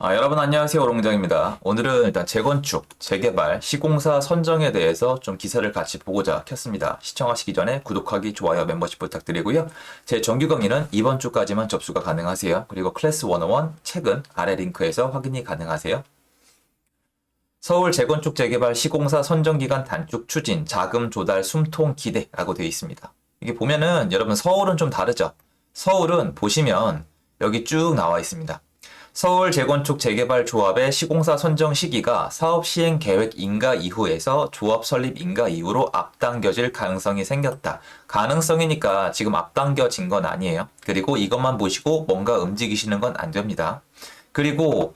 여러분 안녕하세요. 오롱장입니다. 오늘은 일단 재건축, 재개발, 시공사 선정에 대해서 좀 기사를 같이 보고자 켰습니다. 시청하시기 전에 구독하기, 좋아요, 멤버십 부탁드리고요. 제 정규 강의는 이번 주까지만 접수가 가능하세요. 그리고 클래스 101 책은 아래 링크에서 확인이 가능하세요. 서울 재건축 재개발 시공사 선정기간 단축 추진, 자금 조달 숨통 기대라고 되어 있습니다. 이게 보면은 여러분 서울은 좀 다르죠? 서울은 보시면 여기 쭉 나와 있습니다. 서울 재건축 재개발 조합의 시공사 선정 시기가 사업 시행 계획 인가 이후에서 조합 설립 인가 이후로 앞당겨질 가능성이 생겼다. 가능성이니까 지금 앞당겨진 건 아니에요. 그리고 이것만 보시고 뭔가 움직이시는 건 안 됩니다. 그리고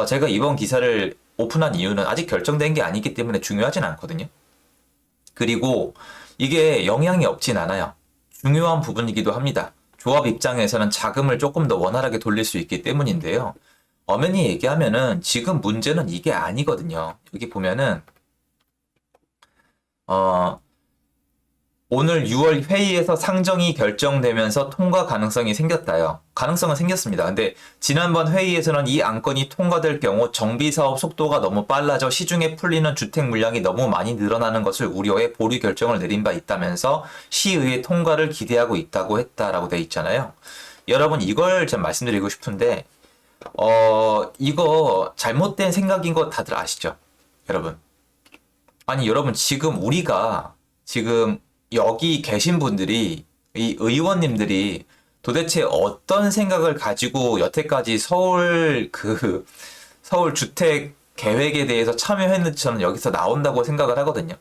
제가 이번 기사를 오픈한 이유는 아직 결정된 게 아니기 때문에 중요하진 않거든요. 그리고 이게 영향이 없진 않아요. 중요한 부분이기도 합니다. 조합 입장에서는 자금을 조금 더 원활하게 돌릴 수 있기 때문인데요. 엄연히 얘기하면은 지금 문제는 이게 아니거든요. 여기 보면은 오늘 6월 회의에서 상정이 결정되면서 통과 가능성이 생겼다요. 가능성은 생겼습니다. 근데 지난번 회의에서는 이 안건이 통과될 경우 정비사업 속도가 너무 빨라져 시중에 풀리는 주택 물량이 너무 많이 늘어나는 것을 우려해 보류 결정을 내린 바 있다면서 시의회 통과를 기대하고 있다고 했다라고 돼 있잖아요. 여러분 이걸 좀 말씀드리고 싶은데 이거 잘못된 생각인 거 다들 아시죠? 여러분. 아니 여러분 지금 우리가 지금 여기 계신 분들이, 이 의원님들이 도대체 어떤 생각을 가지고 여태까지 서울 주택 계획에 대해서 참여했는지 저는 여기서 나온다고 생각을 하거든요.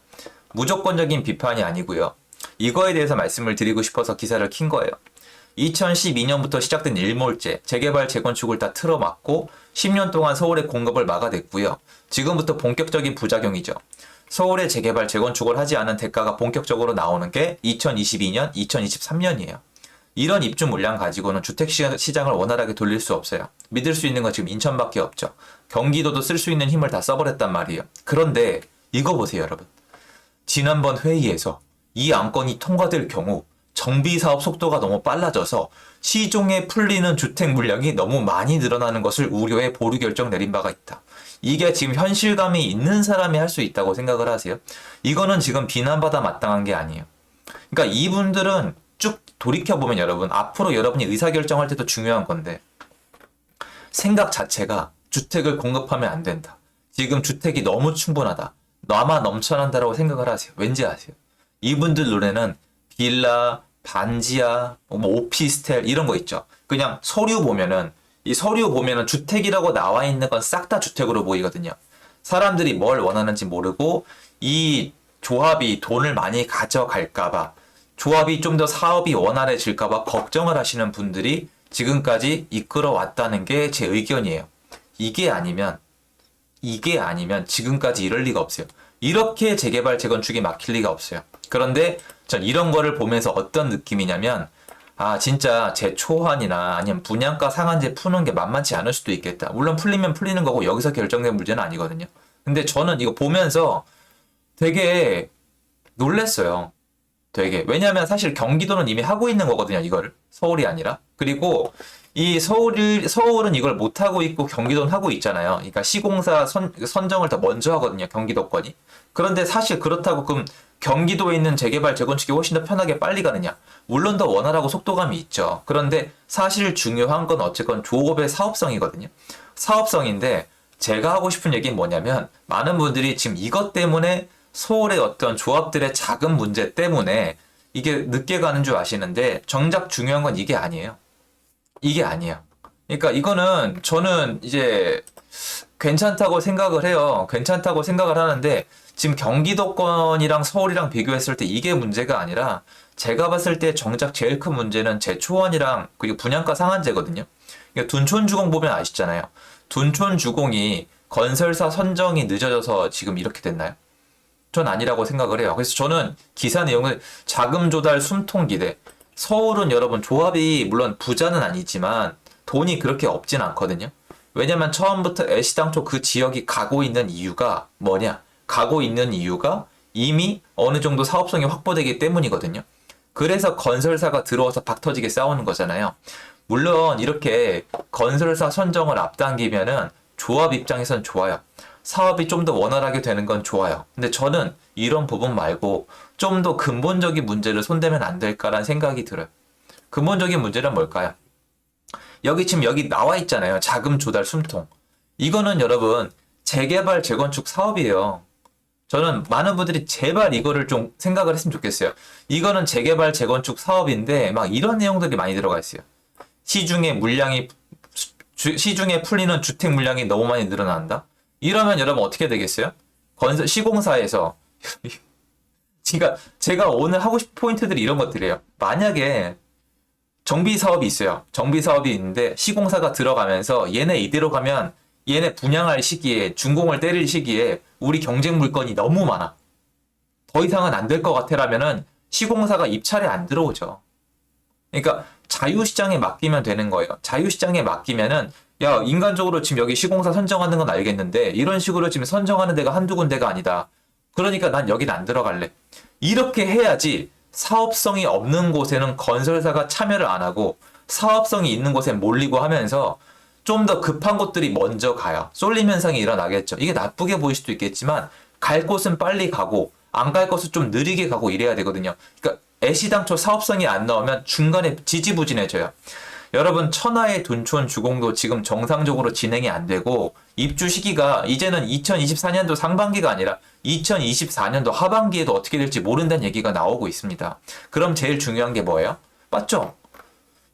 무조건적인 비판이 아니고요. 이거에 대해서 말씀을 드리고 싶어서 기사를 킨 거예요. 2012년부터 시작된 일몰제, 재개발, 재건축을 다 틀어막고 10년 동안 서울의 공급을 막아냈고요. 지금부터 본격적인 부작용이죠. 서울의 재개발, 재건축을 하지 않은 대가가 본격적으로 나오는 게 2022년, 2023년이에요. 이런 입주 물량 가지고는 주택시장을 원활하게 돌릴 수 없어요. 믿을 수 있는 건 지금 인천밖에 없죠. 경기도도 쓸 수 있는 힘을 다 써버렸단 말이에요. 그런데 이거 보세요, 여러분. 지난번 회의에서 이 안건이 통과될 경우 정비사업 속도가 너무 빨라져서 시중에 풀리는 주택 물량이 너무 많이 늘어나는 것을 우려해 보류 결정 내린 바가 있다. 이게 지금 현실감이 있는 사람이 할 수 있다고 생각을 하세요? 이거는 지금 비난받아 마땅한 게 아니에요. 그러니까 이분들은 쭉 돌이켜보면 여러분, 앞으로 여러분이 의사결정할 때도 중요한 건데, 생각 자체가 주택을 공급하면 안 된다. 지금 주택이 너무 충분하다. 나만 넘쳐난다라고 생각을 하세요. 왠지 아세요? 이분들 눈에는 빌라, 반지하, 오피스텔 이런 거 있죠. 그냥 서류 보면은 이 서류 보면은 주택이라고 나와 있는 건 싹 다 주택으로 보이거든요. 사람들이 뭘 원하는지 모르고 이 조합이 돈을 많이 가져갈까봐, 조합이 좀 더 사업이 원활해질까봐 걱정을 하시는 분들이 지금까지 이끌어왔다는 게 제 의견이에요. 이게 아니면 지금까지 이럴 리가 없어요. 이렇게 재개발, 재건축이 막힐 리가 없어요. 그런데 전 이런 거를 보면서 어떤 느낌이냐면, 진짜 제 초환이나 아니면 분양가 상한제 푸는 게 만만치 않을 수도 있겠다. 물론 풀리면 풀리는 거고 여기서 결정된 문제는 아니거든요. 근데 저는 이거 보면서 되게 놀랬어요. 되게. 왜냐면 사실 경기도는 이미 하고 있는 거거든요, 이거를. 서울이 아니라. 그리고 이 서울은 이걸 못하고 있고 경기도는 하고 있잖아요. 그러니까 시공사 선정을 더 먼저 하거든요, 경기도권이. 그런데 사실 그렇다고 그럼 경기도에 있는 재개발, 재건축이 훨씬 더 편하게 빨리 가느냐? 물론 더 원활하고 속도감이 있죠. 그런데 사실 중요한 건 어쨌건 조업의 사업성이거든요. 사업성인데 제가 하고 싶은 얘기는 뭐냐면 많은 분들이 지금 이것 때문에 서울의 어떤 조합들의 자금 문제 때문에 이게 늦게 가는 줄 아시는데 정작 중요한 건 이게 아니에요. 이게 아니에요. 그러니까 이거는 저는 이제 괜찮다고 생각을 해요. 괜찮다고 생각을 하는데 지금 경기도권이랑 서울이랑 비교했을 때 이게 문제가 아니라 제가 봤을 때 정작 제일 큰 문제는 재초원이랑 그리고 분양가 상한제거든요. 그러니까 둔촌주공 보면 아시잖아요. 둔촌주공이 건설사 선정이 늦어져서 지금 이렇게 됐나요? 전 아니라고 생각을 해요. 그래서 저는 기사 내용을 자금 조달 숨통 기대. 서울은 여러분 조합이 물론 부자는 아니지만 돈이 그렇게 없진 않거든요. 왜냐면 처음부터 애시당초 그 지역이 가고 있는 이유가 뭐냐? 가고 있는 이유가 이미 어느 정도 사업성이 확보되기 때문이거든요. 그래서 건설사가 들어와서 박터지게 싸우는 거잖아요. 물론 이렇게 건설사 선정을 앞당기면은 조합 입장에선 좋아요. 사업이 좀 더 원활하게 되는 건 좋아요. 근데 저는 이런 부분 말고 좀 더 근본적인 문제를 손대면 안 될까라는 생각이 들어요. 근본적인 문제는 뭘까요? 여기 나와 있잖아요. 자금 조달 숨통. 이거는 여러분 재개발 재건축 사업이에요. 저는 많은 분들이 제발 이거를 좀 생각을 했으면 좋겠어요. 이거는 재개발 재건축 사업인데 막 이런 내용들이 많이 들어가 있어요. 시중에 풀리는 주택 물량이 너무 많이 늘어난다. 이러면 여러분 어떻게 되겠어요? 시공사에서 제가 오늘 하고 싶은 포인트들이 이런 것들이에요. 만약에 정비 사업이 있어요. 정비 사업이 있는데 시공사가 들어가면서 얘네 이대로 가면 얘네 분양할 시기에 준공을 때릴 시기에 우리 경쟁 물건이 너무 많아. 더 이상은 안 될 것 같아라면은 시공사가 입찰에 안 들어오죠. 그러니까 자유시장에 맡기면 되는 거예요. 자유시장에 맡기면은 야 인간적으로 지금 여기 시공사 선정하는 건 알겠는데 이런 식으로 지금 선정하는 데가 한두 군데가 아니다. 그러니까 난 여긴 안 들어갈래. 이렇게 해야지 사업성이 없는 곳에는 건설사가 참여를 안 하고 사업성이 있는 곳에 몰리고 하면서 좀 더 급한 곳들이 먼저 가요. 쏠림 현상이 일어나겠죠. 이게 나쁘게 보일 수도 있겠지만 갈 곳은 빨리 가고 안 갈 곳은 좀 느리게 가고 이래야 되거든요. 그러니까 애시당초 사업성이 안 나오면 중간에 지지부진해져요. 여러분 천하의 둔촌 주공도 지금 정상적으로 진행이 안 되고 입주 시기가 이제는 2024년도 상반기가 아니라 2024년도 하반기에도 어떻게 될지 모른다는 얘기가 나오고 있습니다. 그럼 제일 중요한 게 뭐예요? 맞죠?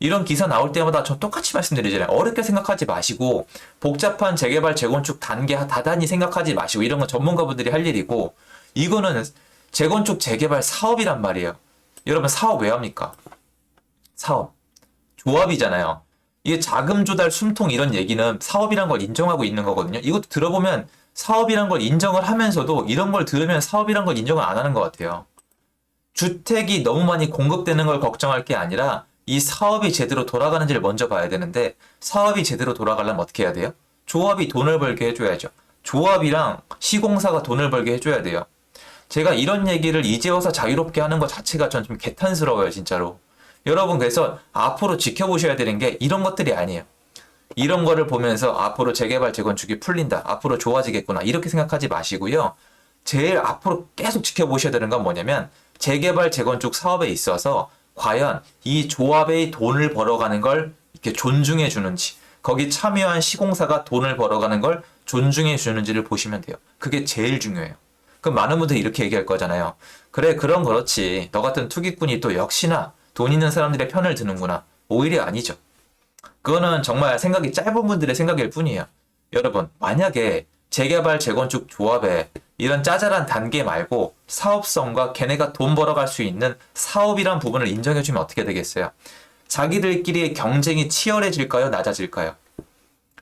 이런 기사 나올 때마다 저 똑같이 말씀드리잖아요. 어렵게 생각하지 마시고 복잡한 재개발 재건축 단계 다단히 생각하지 마시고 이런 건 전문가분들이 할 일이고 이거는 재건축 재개발 사업이란 말이에요. 여러분 사업 왜 합니까? 사업. 조합이잖아요. 이게 자금 조달 숨통 이런 얘기는 사업이란 걸 인정하고 있는 거거든요. 이것도 들어보면 사업이란 걸 인정을 하면서도 이런 걸 들으면 사업이란 걸 인정을 안 하는 것 같아요. 주택이 너무 많이 공급되는 걸 걱정할 게 아니라 이 사업이 제대로 돌아가는지를 먼저 봐야 되는데 사업이 제대로 돌아가려면 어떻게 해야 돼요? 조합이 돈을 벌게 해줘야죠. 조합이랑 시공사가 돈을 벌게 해줘야 돼요. 제가 이런 얘기를 이제 와서 자유롭게 하는 것 자체가 전 좀 개탄스러워요, 진짜로. 여러분 그래서 앞으로 지켜보셔야 되는 게 이런 것들이 아니에요. 이런 거를 보면서 앞으로 재개발 재건축이 풀린다. 앞으로 좋아지겠구나. 이렇게 생각하지 마시고요. 제일 앞으로 계속 지켜보셔야 되는 건 뭐냐면 재개발 재건축 사업에 있어서 과연 이 조합의 돈을 벌어가는 걸 이렇게 존중해 주는지 거기 참여한 시공사가 돈을 벌어가는 걸 존중해 주는지를 보시면 돼요. 그게 제일 중요해요. 그럼 많은 분들이 이렇게 얘기할 거잖아요. 그래 그럼 그렇지. 너 같은 투기꾼이 또 역시나 돈 있는 사람들의 편을 드는구나. 오히려 아니죠. 그거는 정말 생각이 짧은 분들의 생각일 뿐이에요. 여러분 만약에 재개발 재건축 조합에 이런 짜잘한 단계 말고 사업성과 걔네가 돈 벌어갈 수 있는 사업이란 부분을 인정해주면 어떻게 되겠어요? 자기들끼리의 경쟁이 치열해질까요? 낮아질까요?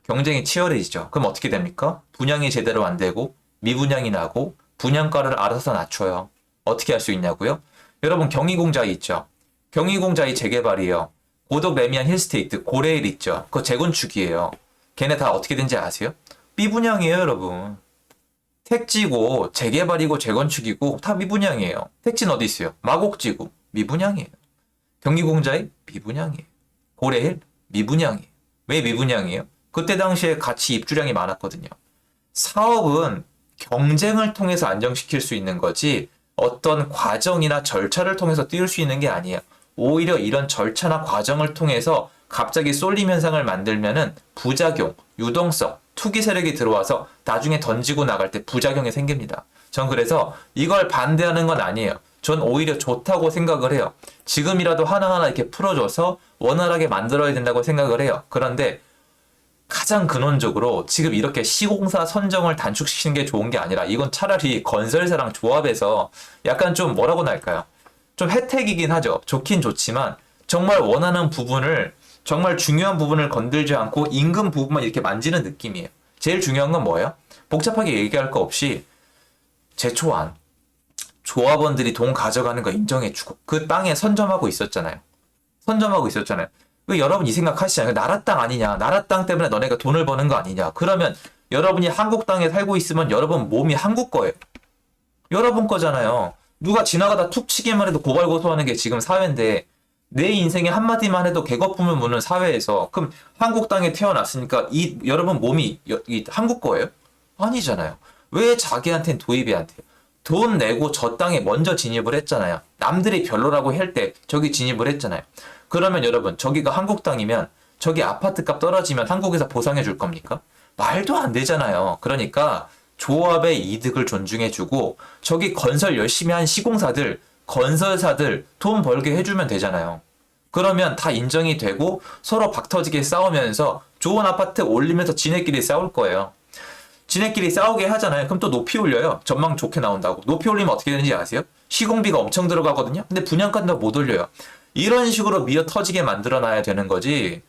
경쟁이 치열해지죠. 그럼 어떻게 됩니까? 분양이 제대로 안 되고 미분양이 나고 분양가를 알아서 낮춰요. 어떻게 할 수 있냐고요? 여러분 경희공자이 있죠. 경희공자이 재개발이에요. 고덕 레미안 힐스테이트 고레일 있죠. 그거 재건축이에요. 걔네 다 어떻게 된지 아세요? 미분양이에요, 여러분. 택지고 재개발이고 재건축이고 다 미분양이에요. 택지는 어디 있어요? 마곡지구 미분양이에요. 경기공자의 미분양이에요. 고레일 미분양이에요. 왜 미분양이에요? 그때 당시에 같이 입주량이 많았거든요. 사업은 경쟁을 통해서 안정시킬 수 있는 거지 어떤 과정이나 절차를 통해서 띄울 수 있는 게 아니에요. 오히려 이런 절차나 과정을 통해서 갑자기 쏠림 현상을 만들면은 부작용, 유동성, 투기 세력이 들어와서 나중에 던지고 나갈 때 부작용이 생깁니다. 전 그래서 이걸 반대하는 건 아니에요. 전 오히려 좋다고 생각을 해요. 지금이라도 하나하나 이렇게 풀어줘서 원활하게 만들어야 된다고 생각을 해요. 그런데 가장 근원적으로 지금 이렇게 시공사 선정을 단축시키는 게 좋은 게 아니라 이건 차라리 건설사랑 조합해서 약간 좀 뭐라고나 할까요? 좀 혜택이긴 하죠. 좋긴 좋지만 정말 원하는 부분을 정말 중요한 부분을 건들지 않고 임금 부분만 이렇게 만지는 느낌이에요. 제일 중요한 건 뭐예요? 복잡하게 얘기할 거 없이 제초안 조합원들이 돈 가져가는 거 인정해주고 그 땅에 선점하고 있었잖아요. 왜 여러분 이 생각하시잖아요. 나라 땅 아니냐. 나라 땅 때문에 너네가 돈을 버는 거 아니냐. 그러면 여러분이 한국 땅에 살고 있으면 여러분 몸이 한국 거예요. 여러분 거잖아요. 누가 지나가다 툭 치기만 해도 고발고소하는 게 지금 사회인데 내 인생의 한마디만 해도 개거품을 무는 사회에서 그럼 한국 땅에 태어났으니까 이 여러분 몸이 이 한국 거예요? 아니잖아요. 왜 자기한테는 도입이 안 돼요? 돈 내고 저 땅에 먼저 진입을 했잖아요. 남들이 별로라고 할 때 저기 진입을 했잖아요. 그러면 여러분 저기가 한국 땅이면 저기 아파트 값 떨어지면 한국에서 보상해 줄 겁니까? 말도 안 되잖아요. 그러니까 조합의 이득을 존중해주고 저기 건설 열심히 한 시공사들, 건설사들 돈 벌게 해주면 되잖아요. 그러면 다 인정이 되고 서로 박터지게 싸우면서 좋은 아파트 올리면서 지네끼리 싸울 거예요. 지네끼리 싸우게 하잖아요. 그럼 또 높이 올려요. 전망 좋게 나온다고. 높이 올리면 어떻게 되는지 아세요? 시공비가 엄청 들어가거든요. 근데 분양가는 못 올려요. 이런 식으로 미어 터지게 만들어놔야 되는 거지.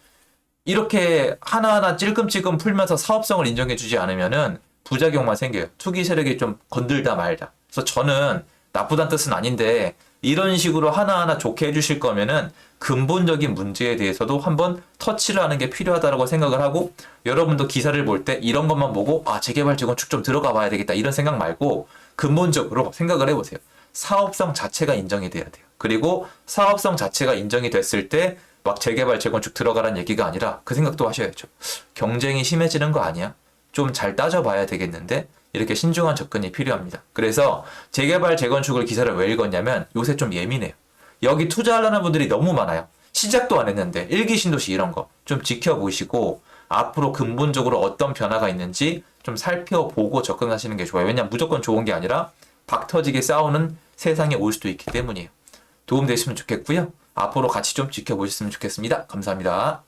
이렇게 하나하나 찔끔찔끔 풀면서 사업성을 인정해주지 않으면은 부작용만 생겨요. 투기 세력이 좀 건들다 말다. 그래서 저는 나쁘다는 뜻은 아닌데 이런 식으로 하나하나 좋게 해주실 거면은 근본적인 문제에 대해서도 한번 터치를 하는 게 필요하다고 생각을 하고 여러분도 기사를 볼 때 이런 것만 보고 아 재개발 재건축 좀 들어가 봐야 되겠다 이런 생각 말고 근본적으로 생각을 해보세요. 사업성 자체가 인정이 돼야 돼요. 그리고 사업성 자체가 인정이 됐을 때 막 재개발 재건축 들어가라는 얘기가 아니라 그 생각도 하셔야죠. 경쟁이 심해지는 거 아니야? 좀 잘 따져봐야 되겠는데 이렇게 신중한 접근이 필요합니다. 그래서 재개발 재건축을 기사를 왜 읽었냐면 요새 좀 예민해요. 여기 투자하려는 분들이 너무 많아요. 시작도 안 했는데 일기 신도시 이런 거 좀 지켜보시고 앞으로 근본적으로 어떤 변화가 있는지 좀 살펴보고 접근하시는 게 좋아요. 왜냐면 무조건 좋은 게 아니라 박터지게 싸우는 세상에 올 수도 있기 때문이에요. 도움 되시면 좋겠고요. 앞으로 같이 좀 지켜보셨으면 좋겠습니다. 감사합니다.